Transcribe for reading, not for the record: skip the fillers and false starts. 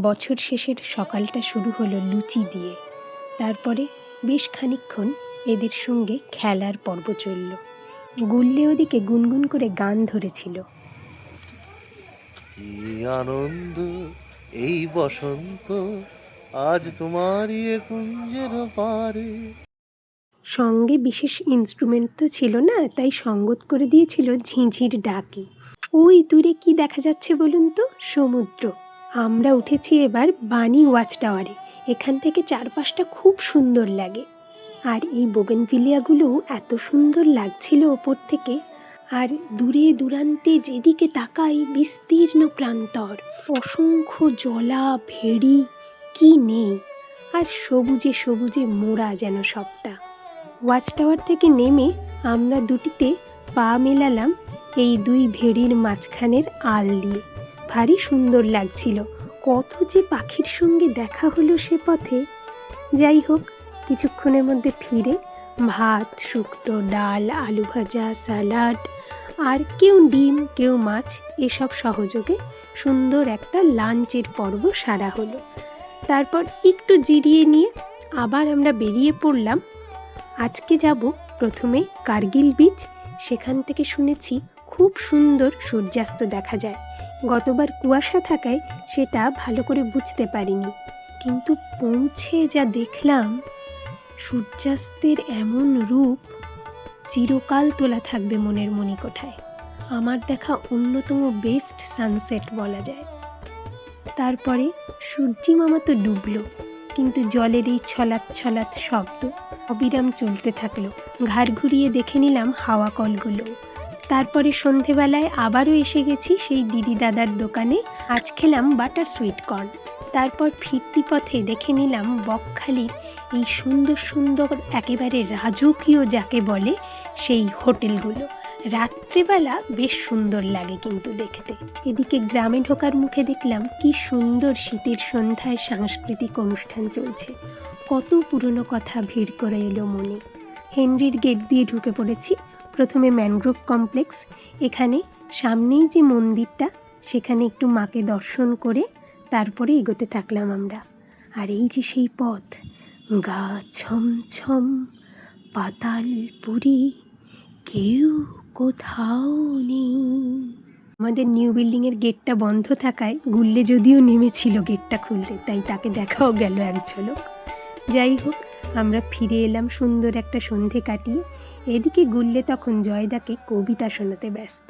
বছর শেষের সকালটা শুরু হলো লুচি দিয়ে। তারপরে বেশ খানিকক্ষণ এদের সঙ্গে খেলার পর্ব চলল। গুল্লে ওদিকে গুনগুন করে গান ধরেছিল। কি আনন্দ এই বসন্ত, আজ তোমারই এ কুঞ্জের পারে। সঙ্গে বিশেষ ইনস্ট্রুমেন্ট তো ছিল না, তাই সঙ্গত করে দিয়েছিল ঝিঁঝির ডাকে। ওই দূরে কি দেখা যাচ্ছে বলুন তো? সমুদ্র। আমরা উঠেছি এবার বানি ওয়াচ টাওয়ারে। এখান থেকে চারপাশটা খুব সুন্দর লাগে। আর এই বোগেনভিলিয়াগুলো এত সুন্দর লাগছিল ওপর থেকে। আর দূরে দূরান্তে যেদিকে তাকাই বিস্তীর্ণ প্রান্তর, অসংখ্য জলা ভেড়ি, কি নেই। আর সবুজে সবুজে মোড়া যেন সবটা। ওয়াচ টাওয়ার থেকে নেমে আমরা দুটিতে পা মেলালাম এই দুই ভেড়ির মাঝখানের আল দিয়ে। ভারী সুন্দর লাগছিল। কত যে পাখির সঙ্গে দেখা হলো সে পথে। যাই হোক, কিছুক্ষণের মধ্যে ফিরে ভাত, শুক্তো, ডাল, আলু ভাজা, স্যালাড আর কেউ ডিম কেউ মাছ, এসব সহযোগে সুন্দর একটা লাঞ্চের পর্ব সারা হলো। তারপর একটু জিরিয়ে নিয়ে আবার আমরা বেরিয়ে পড়লাম। আজকে যাব প্রথমে কার্গিল বিচ। সেখান থেকে শুনেছি খুব সুন্দর সূর্যাস্ত দেখা যায়। গতবার কুয়াশা থাকায় সেটা ভালো করে বুঝতে পারিনি, কিন্তু পৌঁছে যা দেখলাম, সূর্যাস্তের এমন রূপ চিরকাল তোলা থাকবে মনের মণিকোঠায়। আমার দেখা অন্যতম বেস্ট সানসেট বলা যায়। তারপরে সূর্যি মামা তো ডুবলো, কিন্তু জলের এই ছলাৎ ছলাৎ শব্দ অবিরাম চলতে থাকলো। ঘাড় ঘুরিয়ে দেখে নিলাম হাওয়া কলগুলো। তারপরে সন্ধেবেলায় আবারও এসে গেছি সেই দিদি দাদার দোকানে। আজ খেলাম বাটার সুইট কর্ন। তারপর ফিরতি পথে দেখে নিলাম বকখালির এই সুন্দর সুন্দর একেবারে রাজকীয় যাকে বলে সেই হোটেলগুলো। রাত্রেবেলা বেশ সুন্দর লাগে কিন্তু দেখতে। এদিকে গ্রামে ঢোকার মুখে দেখলাম কি সুন্দর শীতের সন্ধ্যায় সাংস্কৃতিক অনুষ্ঠান চলছে। কত পুরনো কথা ভিড় করে এলো মনে। হেনরির গেট দিয়ে ঢুকে পড়েছি। প্রথমে ম্যানগ্রোভ কমপ্লেক্স। এখানে সামনেই যে মন্দিরটা, সেখানে একটু মাকে দর্শন করে তারপরে এগোতে থাকলাম আমরা। আর এই যে সেই পথ, গা ছমছম পাতালপুরি, কেউ কোথাও নেই। আমাদের নিউ বিল্ডিংয়ের গেটটা বন্ধ থাকায় গুল্লে যদিও নেমেছিল গেটটা খুলতে, তাই তাকে দেখাও গেল এক ঝলক। যাই হোক, আমরা ফিরে এলাম সুন্দর একটা সন্ধে কাটিয়ে। এদিকে গুল্লে তখন জয়দাকে কবিতা শোনাতে ব্যস্ত।